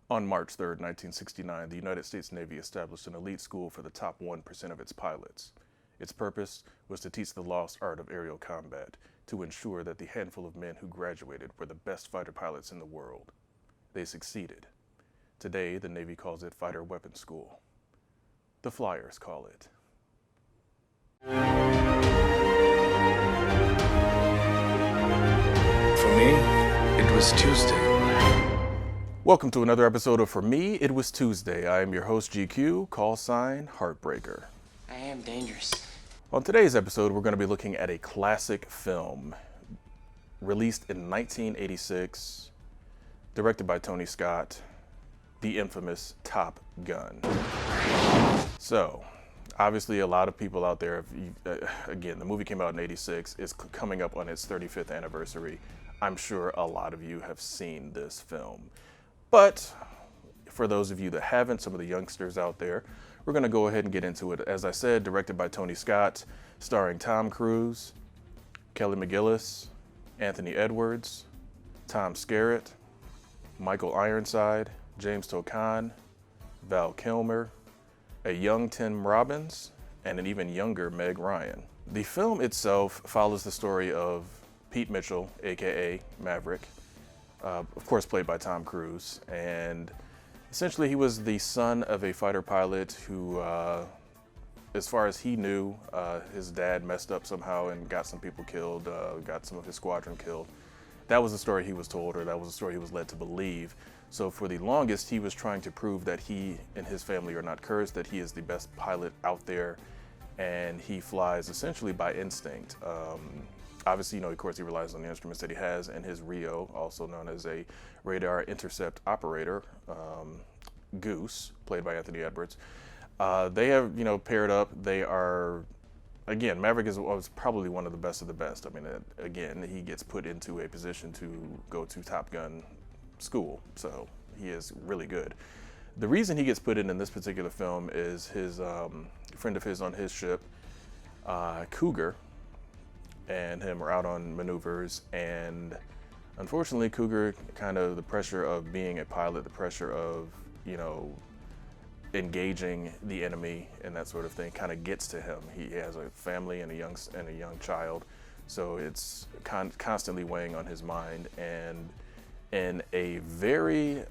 On March 3rd, 1969, the United States Navy established an elite school for the top 1% of its pilots. Its purpose was to teach the lost art of aerial combat, to ensure that the handful of men who graduated were the best fighter pilots in the world. They succeeded. Today, the Navy calls it Fighter Weapons School. The Flyers call it. For me, it was Tuesday. Welcome to another episode of For Me, It Was Tuesday. I am your host, GQ, call sign Heartbreaker. I am dangerous. On today's episode, we're going to be looking at a classic film released in 1986, directed by Tony Scott, the infamous Top Gun. So, obviously a lot of people out there, again, the movie came out in 86, it's coming up on its 35th anniversary. I'm sure a lot of you have seen this film. But for those of you that haven't, some of the youngsters out there, we're going to go ahead and get into it. As I said, directed by Tony Scott, starring Tom Cruise, Kelly McGillis, Anthony Edwards, Tom Skerritt, Michael Ironside, James Toccan, Val Kilmer, a young Tim Robbins, and an even younger Meg Ryan. The film itself follows the story of Pete Mitchell, aka Maverick, of course played by Tom Cruise, and essentially he was the son of a fighter pilot who, as far as he knew, his dad messed up somehow and got some people killed, got some of his squadron killed. That was the story he was told, or that was the story he was led to believe. So for the longest, he was trying to prove that he and his family are not cursed, that he is the best pilot out there, and he flies essentially by instinct. Obviously, of course, he relies on the instruments that he has, and his Rio, also known as a radar intercept operator, Goose, played by Anthony Edwards. They have, paired up. They are, again, Maverick was probably one of the best of the best. I mean, again, he gets put into a position to go to Top Gun school, so he is really good. The reason he gets put in this particular film is his friend of his on his ship, Cougar, and him are out on maneuvers, and unfortunately Cougar, kind of the pressure of being a pilot, the pressure of, engaging the enemy and that sort of thing kind of gets to him. He has a family and a young child, so it's constantly weighing on his mind. And in a very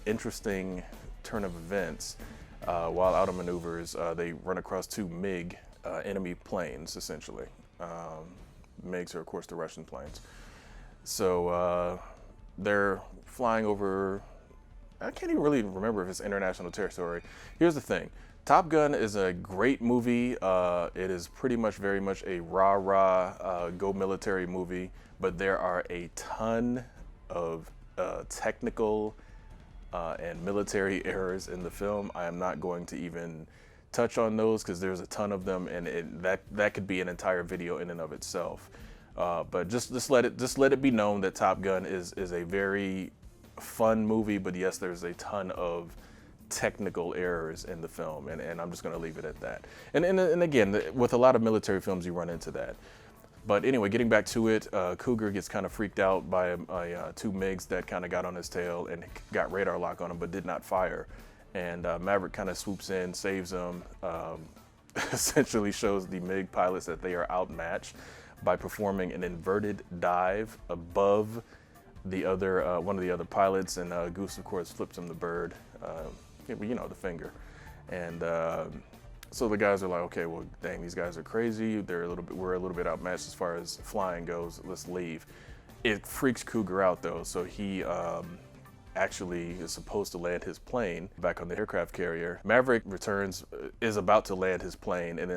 interesting turn of events, while out on maneuvers, they run across two MiG enemy planes, essentially. MiGs are, of course, the Russian planes. So they're flying over, I can't even really remember if it's international territory. Here's the thing. Top Gun is a great movie. It is pretty much very much a rah-rah, go military movie, but there are a ton of technical and military errors in the film. I am not going to even touch on those because there's a ton of them, and that could be an entire video in and of itself. But just let it be known that Top Gun is a very fun movie, but yes, there's a ton of technical errors in the film, and I'm just going to leave it at that. And again, with a lot of military films, you run into that. But anyway, getting back to it, Cougar gets kind of freaked out by two MiGs that kind of got on his tail and got radar lock on him, but did not fire. And Maverick kind of swoops in, saves him, essentially shows the MiG pilots that they are outmatched by performing an inverted dive above the other one of the other pilots, and Goose, of course, flips him the bird, the finger. And so the guys are like, okay, well, dang, these guys are crazy. We're a little bit outmatched as far as flying goes. Let's leave. It freaks Cougar out though, so he actually is supposed to land his plane back on the aircraft carrier. Maverick returns, is about to land his plane, and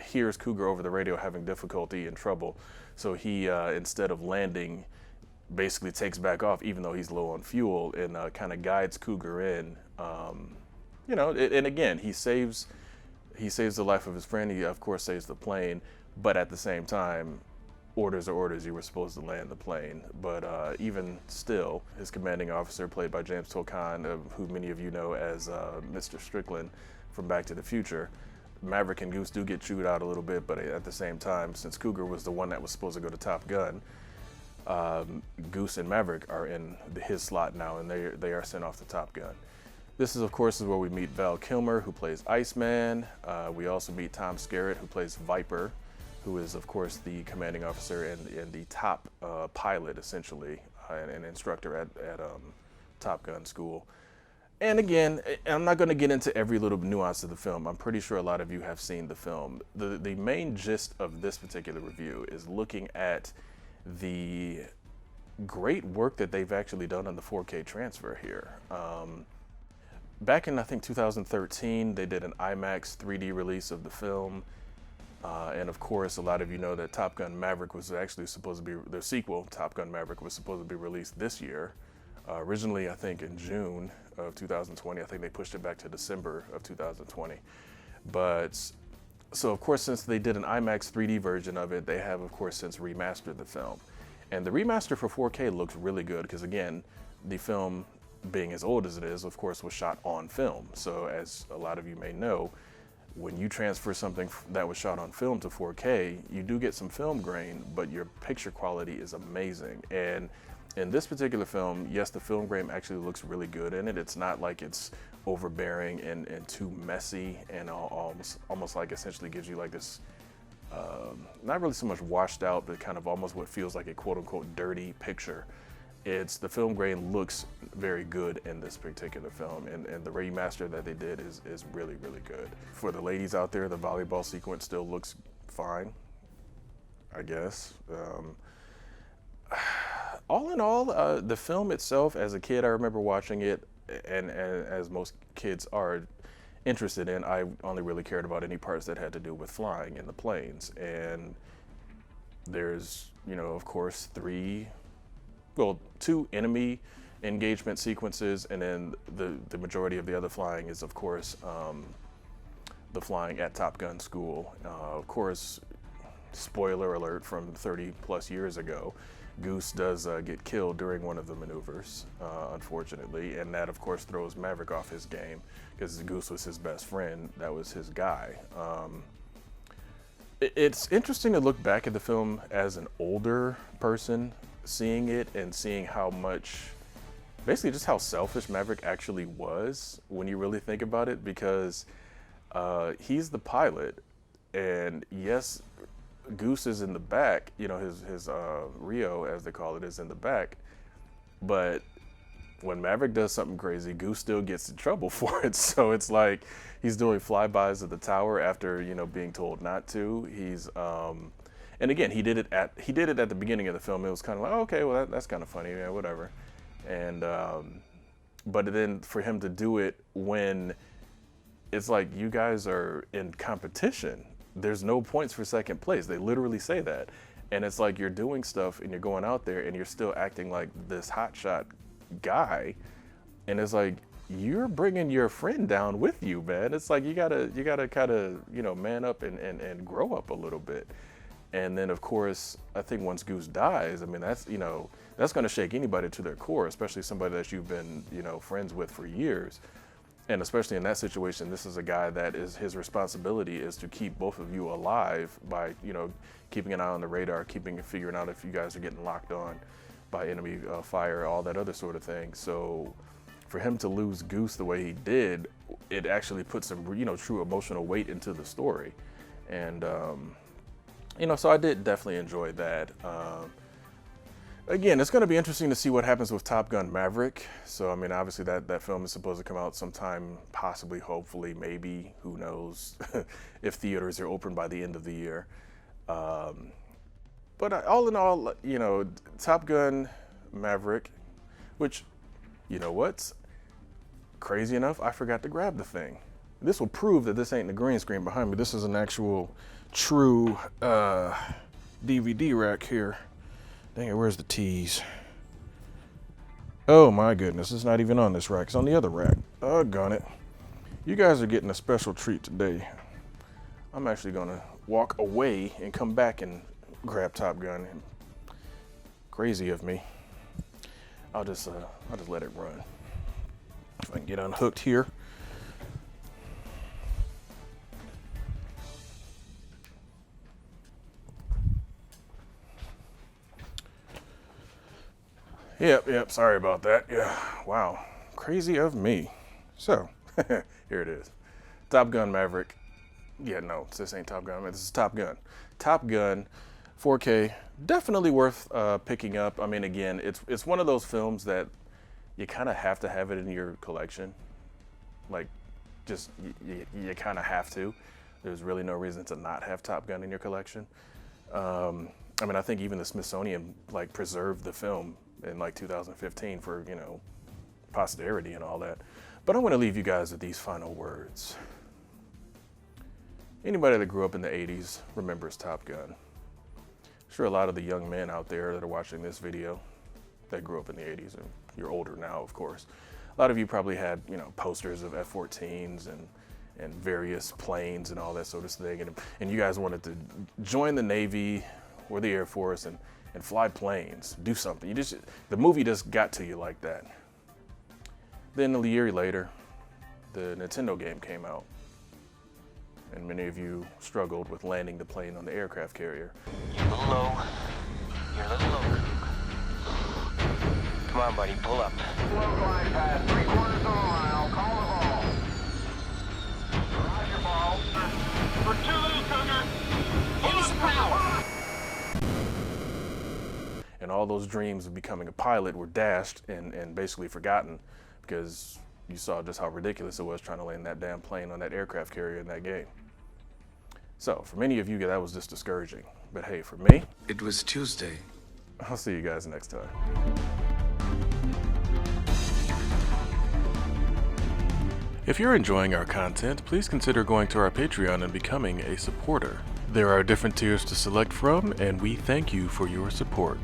hears Cougar over the radio having difficulty and trouble. So he, instead of landing, basically takes back off, even though he's low on fuel, and kind of guides Cougar in. And again, he saves the life of his friend. He, of course, saves the plane, but at the same time, orders are orders. You were supposed to land the plane. But even still, his commanding officer, played by James Toccan, who many of you know as Mr. Strickland from Back to the Future, Maverick and Goose do get chewed out a little bit, but at the same time, since Cougar was the one that was supposed to go to Top Gun, Goose and Maverick are in his slot now, and they are sent off to Top Gun. This is, of course, where we meet Val Kilmer, who plays Iceman. We also meet Tom Skerritt, who plays Viper, who is, of course, the commanding officer and the top pilot, essentially, and an instructor at Top Gun school. And again, I'm not going to get into every little nuance of the film. I'm pretty sure a lot of you have seen the film. The main gist of this particular review is looking at the great work that they've actually done on the 4K transfer here. Back in, I think, 2013, they did an IMAX 3D release of the film. And of course, a lot of you know that Top Gun Maverick was actually supposed to be, their sequel, Top Gun Maverick, was supposed to be released this year. Originally, I think in June of 2020, I think they pushed it back to December of 2020. But, so of course, since they did an IMAX 3D version of it, they have, of course, since remastered the film. And the remaster for 4K looks really good because, again, the film, being as old as it is, of course, was shot on film. So as a lot of you may know, when you transfer something that was shot on film to 4K, you do get some film grain, but your picture quality is amazing. And in this particular film, yes, the film grain actually looks really good in it. It's not like it's overbearing and too messy and almost like essentially gives you like this, not really so much washed out, but kind of almost what feels like a quote unquote dirty picture. The film grain looks very good in this particular film, and the remaster that they did is really, really good. For the ladies out there, the volleyball sequence still looks fine, I guess. All in all, the film itself, as a kid, I remember watching it, and as most kids are interested in, I only really cared about any parts that had to do with flying in the planes. And there's, you know, of course, two enemy engagement sequences, and then the majority of the other flying is, of course, the flying at Top Gun school. Of course, spoiler alert from 30 plus years ago, Goose does get killed during one of the maneuvers, unfortunately, and that, of course, throws Maverick off his game because Goose was his best friend. That was his guy. It's interesting to look back at the film as an older person, seeing it and seeing how much, basically just how selfish Maverick actually was when you really think about it, because he's the pilot, and yes, Goose is in the back, you know, his Rio, as they call it, is in the back, but when Maverick does something crazy, Goose still gets in trouble for it. So it's like he's doing flybys of the tower after, you know, being told not to. He's and again, he did it at the beginning of the film. It was kind of like, oh, okay, well that's kind of funny, yeah, whatever. And but then for him to do it when it's like you guys are in competition, there's no points for second place. They literally say that. And it's like you're doing stuff and you're going out there and you're still acting like this hotshot guy. And it's like, you're bringing your friend down with you, man. It's like you gotta kind of, you know, man up and grow up a little bit. And then, of course, I think once Goose dies, I mean, that's, you know, that's going to shake anybody to their core, especially somebody that you've been, you know, friends with for years. And especially in that situation, this is a guy that is, his responsibility is to keep both of you alive by, you know, keeping an eye on the radar, figuring out if you guys are getting locked on by enemy fire, all that other sort of thing. So for him to lose Goose the way he did, it actually put some, you know, true emotional weight into the story. And, you know, so I did definitely enjoy that. Again, it's going to be interesting to see what happens with Top Gun Maverick. So, I mean, obviously that film is supposed to come out sometime, possibly, hopefully, maybe, who knows, if theaters are open by the end of the year. But all in all, you know, Top Gun Maverick, which, you know what's crazy enough, I forgot to grab the thing. This will prove that this ain't the green screen behind me. This is an actual true DVD rack here. Dang it, where's the T's? Oh my goodness, it's not even on this rack. It's on the other rack. Doggone it. You guys are getting a special treat today. I'm actually gonna walk away and come back and grab Top Gun. Crazy of me. I'll just let it run. If I can get unhooked here. Yep, sorry about that. Yeah, wow, crazy of me. So, here it is. Top Gun Maverick. Yeah, no, this ain't Top Gun. This is Top Gun. Top Gun, 4K, definitely worth picking up. I mean, again, it's one of those films that you kind of have to have it in your collection. Like, just, you kind of have to. There's really no reason to not have Top Gun in your collection. I mean, I think even the Smithsonian, like, preserved the film in, like, 2015 for, you know, posterity and all that. But I want to leave you guys with these final words. Anybody that grew up in the 80s remembers Top Gun. I'm sure a lot of the young men out there that are watching this video that grew up in the 80s, and you're older now, of course. A lot of you probably had, you know, posters of F-14s and various planes and all that sort of thing. And you guys wanted to join the Navy or the Air Force and fly planes, do something. The movie just got to you like that. Then a year later, the Nintendo game came out, and many of you struggled with landing the plane on the aircraft carrier. You're a little low. You're a little low. Come on, buddy, pull up. Slow glide past 3/4 of a mile. Call the ball. Roger, ball. For 2 little Cougar. Give us power. And all those dreams of becoming a pilot were dashed and basically forgotten because you saw just how ridiculous it was trying to land that damn plane on that aircraft carrier in that game. So for many of you, that was just discouraging. But hey, for me, It was Tuesday. I'll see you guys next time. If you're enjoying our content, please consider going to our Patreon and becoming a supporter. There are different tiers to select from, and we thank you for your support.